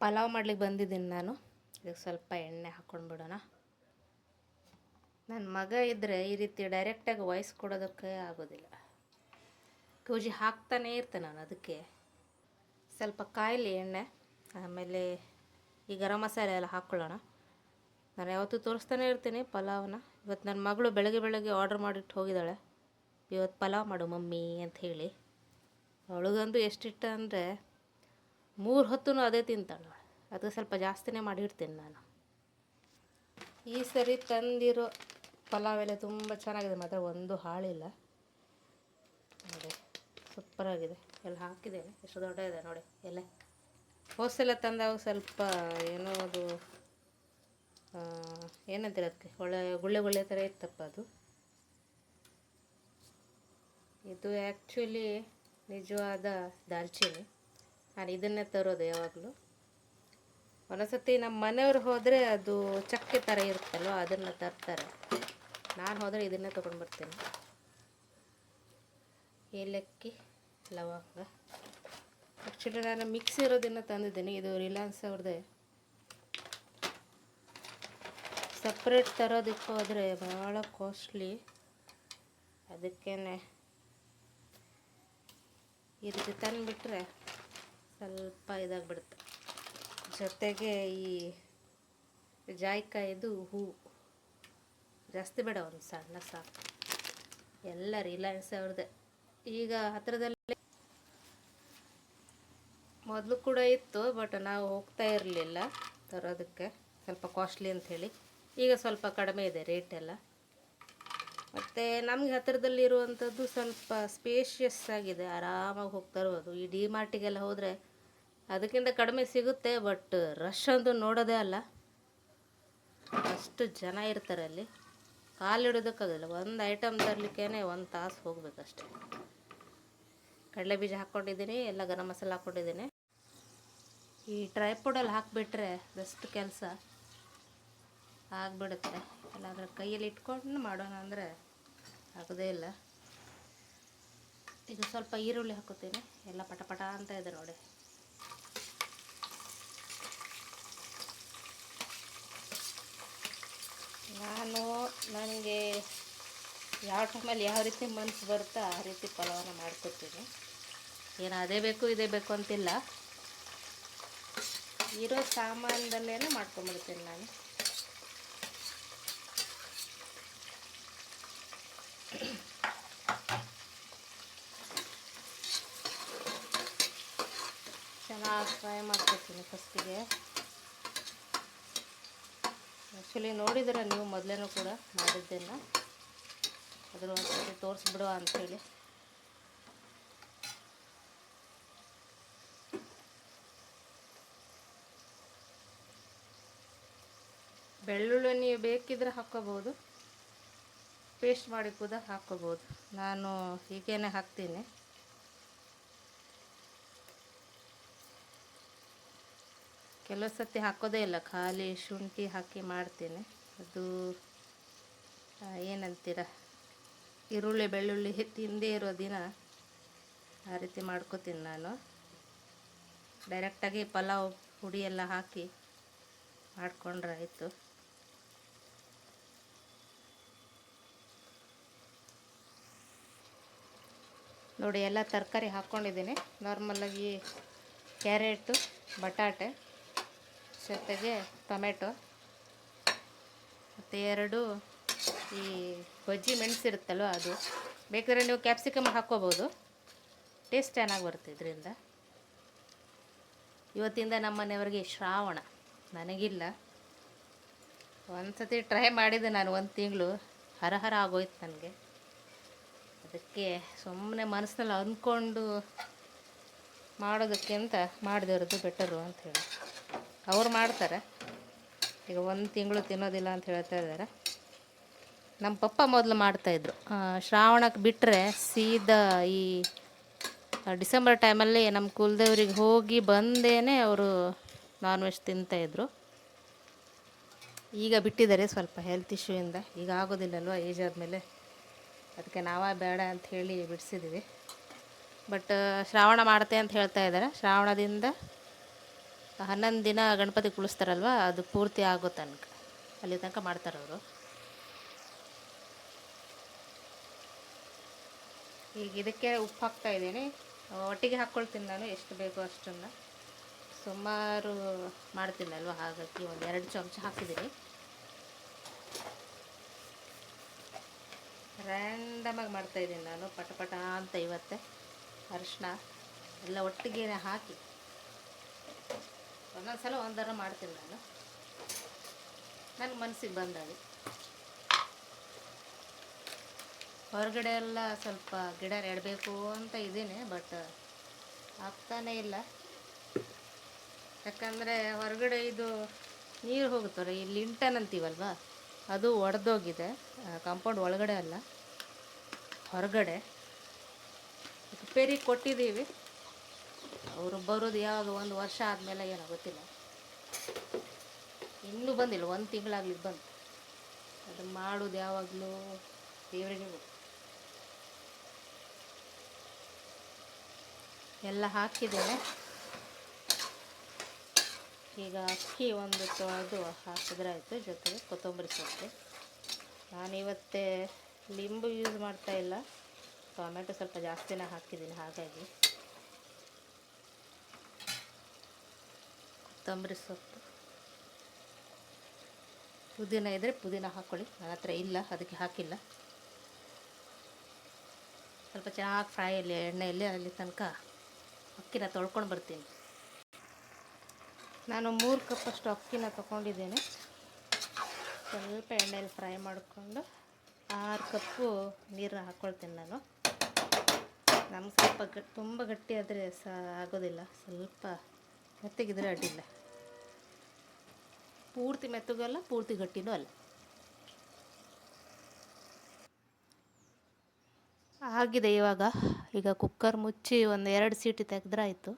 ಪಲಾವ್ ಮಾಡ್ಲಿಕ್ಕೆ ಬಂದಿದ್ದೀನಿ ನಾನು. ಇದಕ್ಕೆ ಸ್ವಲ್ಪ ಎಣ್ಣೆ ಹಾಕ್ಕೊಂಡು ಬಿಡೋಣ. ನನ್ನ ಮಗ ಇದ್ದರೆ ಈ ರೀತಿ ಡೈರೆಕ್ಟಾಗಿ ವಾಯ್ಸ್ ಕೊಡೋದಕ್ಕೆ ಆಗೋದಿಲ್ಲ. ಕೂಜಿ ಹಾಕ್ತಾನೇ ಇರ್ತೇನೆ ನಾನು. ಅದಕ್ಕೆ ಸ್ವಲ್ಪ ಕಾಯಿಲಿ ಎಣ್ಣೆ, ಆಮೇಲೆ ಈ ಗರಂ ಮಸಾಲೆ ಎಲ್ಲ ಹಾಕ್ಕೊಳ್ಳೋಣ. ನಾನು ಯಾವತ್ತೂ ತೋರಿಸ್ತಾನೆ ಇರ್ತೀನಿ ಪಲಾವ್ನ. ಇವತ್ತು ನನ್ನ ಮಗಳು ಬೆಳಗ್ಗೆ ಆರ್ಡ್ರ್ ಮಾಡಿಟ್ಟು ಹೋಗಿದ್ದಾಳೆ, ಇವತ್ತು ಪಲಾವ್ ಮಾಡು ಮಮ್ಮಿ ಅಂತ ಹೇಳಿ. ಅವಳಿಗಂತೂ ಎಷ್ಟಿಷ್ಟ ಅಂದರೆ 3 ಹೊತ್ತೂ ಅದೇ ತಿಂತಾಳೆ. ಅದು ಸ್ವಲ್ಪ ಜಾಸ್ತಿನೇ ಮಾಡಿರ್ತೀನಿ ನಾನು. ಈ ಸರಿ ತಂದಿರೋ ಪಲಾವ್ ಎಲ್ಲ ತುಂಬ ಚೆನ್ನಾಗಿದೆ ಮಾತ್ರ, ಒಂದು ಹಾಳಿಲ್ಲ ನೋಡಿ, ಸೂಪರಾಗಿದೆ. ಎಲ್ಲ ಹಾಕಿದ್ದೇನೆ, ಎಷ್ಟು ದೊಡ್ಡ ಇದೆ ನೋಡಿ ಎಲೆ. ಹೋಸಲ ತಂದಾಗ ಸ್ವಲ್ಪ ಏನೋ ಅದು ಏನಂತೀರ ಅದಕ್ಕೆ, ಗುಳ್ಳೆ ಥರ ಇತ್ತಪ್ಪ ಅದು. ಇದು ಆ್ಯಕ್ಚುಲಿ ನಿಜವಾದ ದಾಲ್ಚಿನ್ನಿ. ನಾನು ಇದನ್ನೇ ತರೋದು ಯಾವಾಗಲೂ. ಒಂದೊಂದ್ಸತಿ ನಮ್ಮ ಮನೆಯವ್ರು ಹೋದರೆ ಅದು ಚಕ್ಕೆ ಥರ ಇರುತ್ತಲ್ವ, ಅದನ್ನು ತರ್ತಾರೆ. ನಾನು ಹೋದರೆ ಇದನ್ನೇ ತೊಗೊಂಡು ಬರ್ತೀನಿ. ಏಲಕ್ಕಿ, ಲವಂಗ. ಆ್ಯಕ್ಚುಲಿ ನಾನು ಮಿಕ್ಸ್ ಇರೋದನ್ನು ತಂದಿದ್ದೀನಿ. ಇದು ರಿಲಯನ್ಸ್ ಅವ್ರದ್ದೇ. ಸಪ್ರೇಟ್ ತರೋದಕ್ಕೆ ಹೋದರೆ ಭಾಳ ಕಾಸ್ಟ್ಲಿ. ಅದಕ್ಕೇ ಈ ರೀತಿ ತಂದುಬಿಟ್ರೆ ಸ್ವಲ್ಪ ಇದಾಗಿಬಿಡುತ್ತೆ. ಜೊತೆಗೆ ಈ ಜಾಯಿಕಾಯಿದು ಹೂವು ಜಾಸ್ತಿ ಬೇಡ, ಒಂದು ಸಣ್ಣ ಸಾಕು. ಎಲ್ಲ ರಿಲಯನ್ಸ್ ಅವ್ರದ್ದೇ. ಈಗ ಹತ್ತಿರದಲ್ಲಿ ಮೊದಲು ಕೂಡ ಇತ್ತು, ಬಟ್ ನಾವು ಹೋಗ್ತಾ ಇರಲಿಲ್ಲ ತರೋದಕ್ಕೆ, ಸ್ವಲ್ಪ ಕಾಸ್ಟ್ಲಿ ಅಂಥೇಳಿ. ಈಗ ಸ್ವಲ್ಪ ಕಡಿಮೆ ಇದೆ ರೇಟ್ ಎಲ್ಲ. ಮತ್ತು ನಮಗೆ ಹತ್ತಿರದಲ್ಲಿರುವಂಥದ್ದು ಸ್ವಲ್ಪ ಸ್ಪೇಷಿಯಸ್ ಆಗಿದೆ, ಆರಾಮಾಗಿ ಹೋಗ್ತಾ ಇರ್ಬೋದು. ಈ ಡಿ ಮಾರ್ಟಿಗೆಲ್ಲ ಹೋದರೆ ಅದಕ್ಕಿಂತ ಕಡಿಮೆ ಸಿಗುತ್ತೆ, ಬಟ್ ರಶ್ ಅಂತೂ ನೋಡೋದೇ ಅಲ್ಲ, ಅಷ್ಟು ಜನ ಇರ್ತಾರೆ ಅಲ್ಲಿ. ಕಾಲಿಡೋದಕ್ಕಾಗಲ್ಲ. ಒಂದು ಐಟಮ್ ತರಲಿಕ್ಕೇ 1 ತಾಸು ಹೋಗ್ಬೇಕಷ್ಟೆ. ಕಡಲೆ ಬೀಜ ಹಾಕ್ಕೊಂಡಿದ್ದೀನಿ, ಎಲ್ಲ ಗರಂ ಮಸಾಲೆ ಹಾಕ್ಕೊಂಡಿದ್ದೀನಿ. ಈ ಟ್ರೈಪೋಡಲ್ಲಿ ಹಾಕಿಬಿಟ್ರೆ ಬೆಸ್ಟ್ ಕೆಲಸ ಆಗಿಬಿಡುತ್ತೆ. ಇಲ್ಲಾಂದರೆ ಕೈಯಲ್ಲಿ ಇಟ್ಕೊಂಡು ಮಾಡೋಣ ಅಂದರೆ ಆಗೋದೇ ಇಲ್ಲ. ಈಗ ಸ್ವಲ್ಪ ಈರುಳ್ಳಿ ಹಾಕೋತೀನಿ. ಎಲ್ಲ ಪಟ ಅಂತ ಇದೆ ನೋಡಿ. ನನಗೆ ಯಾವ ಟೈಮಲ್ಲಿ ಯಾವ ರೀತಿ ಮನಸ್ಸು ಬರುತ್ತೋ ಆ ರೀತಿ ಪಲಾವನ್ನ ಮಾಡ್ಕೊತೀನಿ. ಏನು ಅದೇ ಬೇಕು ಇದೇ ಬೇಕು ಅಂತಿಲ್ಲ, ಇರೋ ಸಾಮಾನದಲ್ಲೇ ಮಾಡ್ಕೊಂಬಿಡ್ತೀನಿ ನಾನು. ಚೆನ್ನಾಗಿ ಫ್ರೈ ಮಾಡ್ಕೊತೀನಿ ಫಸ್ಟಿಗೆ. ಆ್ಯಕ್ಚುಲಿ ನೋಡಿದರೆ ನೀವು ಮೊದಲೇನೂ ಕೂಡ ಮಾಡಿದ್ದನ್ನು, ಅದ್ರ ಒಂದ್ಸತಿ ತೋರಿಸ್ಬಿಡುವ ಅಂಥೇಳಿ. ಬೆಳ್ಳುಳ್ಳಿ ನೀವು ಬೇಕಿದ್ರೆ ಹಾಕ್ಕೋಬೋದು, ಪೇಸ್ಟ್ ಮಾಡಿ ಕೂಡ ಹಾಕ್ಕೋಬೋದು. ನಾನು ಹೀಗೇ ಹಾಕ್ತೀನಿ. ಕೆಲವು ಸತಿ ಹಾಕೋದೇ ಇಲ್ಲ, ಖಾಲಿ ಶುಂಠಿ ಹಾಕಿ ಮಾಡ್ತೀನಿ. ಅದು ಏನಂತೀರ, ಈರುಳ್ಳಿ ಬೆಳ್ಳುಳ್ಳಿ ತಿಂದೇ ಇರೋ ದಿನ ಆ ರೀತಿ ಮಾಡ್ಕೋತೀನಿ ನಾನು. ಡೈರೆಕ್ಟಾಗಿ ಪಲಾವ್ ಪುಡಿ ಎಲ್ಲ ಹಾಕಿ ಮಾಡಿಕೊಂಡ್ರೆ ಆಯಿತು. ನೋಡಿ, ಎಲ್ಲ ತರಕಾರಿ ಹಾಕ್ಕೊಂಡಿದ್ದೀನಿ. ನಾರ್ಮಲಾಗಿ ಕ್ಯಾರೆಟು, ಬಟಾಟೆ, ಜೊತೆಗೆ ಟೊಮೆಟೊ, ಮತ್ತು 2 ಈ ಬಜ್ಜಿ ಮೆಣಸಿರುತ್ತಲ್ವ ಅದು. ಬೇಕಾದರೆ ನೀವು ಕ್ಯಾಪ್ಸಿಕಮ್ ಹಾಕ್ಕೋಬೋದು, ಟೇಸ್ಟ್ ಚೆನ್ನಾಗಿ ಬರುತ್ತೆ ಇದರಿಂದ. ಇವತ್ತಿಂದ ನಮ್ಮ ಮನೆಯವ್ರಿಗೆ ಶ್ರಾವಣ, ನನಗಿಲ್ಲ. ಒಂದು ಸತಿ ಟ್ರೈ ಮಾಡಿದೆ ನಾನು, 1 ತಿಂಗಳು ಹರಹರ ಆಗೋಯ್ತು ನನಗೆ. ಅದಕ್ಕೆ ಸುಮ್ಮನೆ ಮನಸ್ಸಿನಲ್ಲಿ ಅಂದ್ಕೊಂಡು ಮಾಡೋದಕ್ಕಿಂತ ಮಾಡದಿರೋದು ಬೆಟರು ಅಂಥೇಳಿ. ಅವ್ರು ಮಾಡ್ತಾರೆ, ಈಗ 1 ತಿಂಗಳು ತಿನ್ನೋದಿಲ್ಲ ಅಂತ ಹೇಳ್ತಾ ಇದ್ದಾರೆ. ನಮ್ಮ ಪಪ್ಪ ಮೊದಲು ಮಾಡ್ತಾಯಿದ್ರು. ಶ್ರಾವಣಕ್ಕೆ ಬಿಟ್ಟರೆ ಸೀದಾ ಈ ಡಿಸೆಂಬರ್ ಟೈಮಲ್ಲಿ ನಮ್ಮ ಕುಲದೇವ್ರಿಗೆ ಹೋಗಿ ಬಂದೇನೆ ಅವರು ನಾನ್ ವೆಜ್ ತಿಂತಾಯಿದ್ರು. ಈಗ ಬಿಟ್ಟಿದ್ದಾರೆ, ಸ್ವಲ್ಪ ಹೆಲ್ತ್ ಇಶ್ಯೂಯಿಂದ. ಈಗ ಆಗೋದಿಲ್ಲಲ್ವ ಏಜ್ ಆದಮೇಲೆ, ಅದಕ್ಕೆ ನಾವೇ ಬೇಡ ಅಂತ ಹೇಳಿ ಬಿಡಿಸಿದ್ವಿ. ಬಟ್ ಶ್ರಾವಣ ಮಾಡುತ್ತೆ ಅಂತ ಹೇಳ್ತಾ ಇದ್ದಾರೆ. ಶ್ರಾವಣದಿಂದ 11 ದಿನ ಗಣಪತಿ ಕುಳಿಸ್ತಾರಲ್ವ, ಅದು ಪೂರ್ತಿ ಆಗೋ ತನಕ ಅಲ್ಲಿ ತನಕ ಮಾಡ್ತಾರೆ ಅವರು. ಈಗ ಇದಕ್ಕೆ ಉಪ್ಪು ಹಾಕ್ತಾ ಇದ್ದೀನಿ. ಒಟ್ಟಿಗೆ ಹಾಕ್ಕೊಳ್ತೀನಿ ನಾನು, ಎಷ್ಟು ಬೇಕೋ ಅಷ್ಟನ್ನು. ಸುಮಾರು ಮಾಡ್ತೀನಲ್ವ, ಹಾಗಾಗಿ ಒಂದು 2 ಚಮಚ ಹಾಕಿದ್ದೀನಿ. ರ್ಯಾಂಡಮಾಗಿ ಮಾಡ್ತಾಯಿದ್ದೀನಿ ನಾನು, ಪಟ ಅಂತ. ಇವತ್ತೆ ಅರಿಶಿನ ಎಲ್ಲ ಒಟ್ಟಿಗೆ ಹಾಕಿ ಒಂದೊಂದು ಸಲ ಒಂದರ ಮಾಡ್ತೀನಿ ನಾನು, ನನ್ನ ಮನಸ್ಸಿಗೆ ಬಂದಾಗ. ಹೊರಗಡೆ ಎಲ್ಲ ಸ್ವಲ್ಪ ಗಿಡ ನೆಡಬೇಕು ಅಂತ ಇದ್ದೀನಿ, ಬಟ್ ಆಗ್ತಾನೇ ಇಲ್ಲ. ಯಾಕಂದರೆ ಹೊರಗಡೆ ಇದು ನೀರು ಹೋಗುತ್ತಲ್ಲ, ಈ ಲಿಂಟನ್ ಅಂತೀವಲ್ವ, ಅದು ಒಡೆದೋಗಿದೆ. ಕಾಂಪೌಂಡ್ ಒಳಗಡೆ ಅಲ್ಲ, ಹೊರಗಡೆ ರಿಪೇರಿಗೆ ಕೊಟ್ಟಿದ್ದೀವಿ. ಅವರು ಬರೋದು ಯಾವಾಗ 1 ವರ್ಷ ಆದಮೇಲೆ ಏನೋ ಗೊತ್ತಿಲ್ಲ, ಇನ್ನೂ ಬಂದಿಲ್ಲ. 1 ತಿಂಗಳಾಗ್ಲಿಕ್ಕೆ ಬಂತು. ಅದು ಮಾಡೋದು ಯಾವಾಗಲೂ ದೇವರಿಗೆ ಗೊತ್ತು. ಎಲ್ಲ ಹಾಕಿದ್ದೇನೆ. ಈಗ ಅಕ್ಕಿ ಒಂದು ತೊಳೆದು ಹಾಕಿದ್ರೆ ಆಯಿತು, ಜೊತೆಗೆ ಕೊತ್ತಂಬರಿ ಸೊಪ್ಪು. ನಾನಿವತ್ತೇ ಲಿಂಬು ಯೂಸ್ ಮಾಡ್ತಾಯಿಲ್ಲ, ಟೊಮೆಟೊ ಸ್ವಲ್ಪ ಜಾಸ್ತಿನೇ ಹಾಕಿದ್ದೀನಿ. ಹಾಗಾಗಿ ಕೊತ್ತಂಬರಿ ಸೊಪ್ಪು, ಪುದೀನ ಇದ್ದರೆ ಪುದೀನ ಹಾಕ್ಕೊಳ್ಳಿ, ನನ್ನ ಹತ್ರ ಇಲ್ಲ ಅದಕ್ಕೆ ಹಾಕಿಲ್ಲ. ಸ್ವಲ್ಪ ಚೆನ್ನಾಗಿ ಫ್ರೈಯಲ್ಲಿ ಎಣ್ಣೆಯಲ್ಲಿ ಅಲ್ಲಿ ತನಕ ಅಕ್ಕಿನ ತೊಳ್ಕೊಂಡು ಬರ್ತೀನಿ. ನಾನು 3 ಕಪ್ಪಷ್ಟು ಅಕ್ಕಿನ ತೊಗೊಂಡಿದ್ದೇನೆ. ಸ್ವಲ್ಪ ಎಣ್ಣೆಯಲ್ಲಿ ಫ್ರೈ ಮಾಡಿಕೊಂಡು 6 ಕಪ್ಪು ನೀರನ್ನ ಹಾಕ್ಕೊಳ್ತೀನಿ ನಾನು. ನಮ್ಗೆ ಸ್ವಲ್ಪ ತುಂಬ ಗಟ್ಟಿ ಆದರೆ ಆಗೋದಿಲ್ಲ, ಸ್ವಲ್ಪ ಮೆತ್ತಗಿದ್ರೆ ಅಡ್ಡಿಲ್ಲ. ಪೂರ್ತಿ ಮೆತ್ತಗಲ್ಲ, ಪೂರ್ತಿ ಗಟ್ಟಿನೂ ಅಲ್ಲ. ಆಗಿದೆ ಇವಾಗ. ಈಗ ಕುಕ್ಕರ್ ಮುಚ್ಚಿ ಒಂದು 2 ಸೀಟಿ ತೆಗೆದ್ರೆ ಆಯಿತು.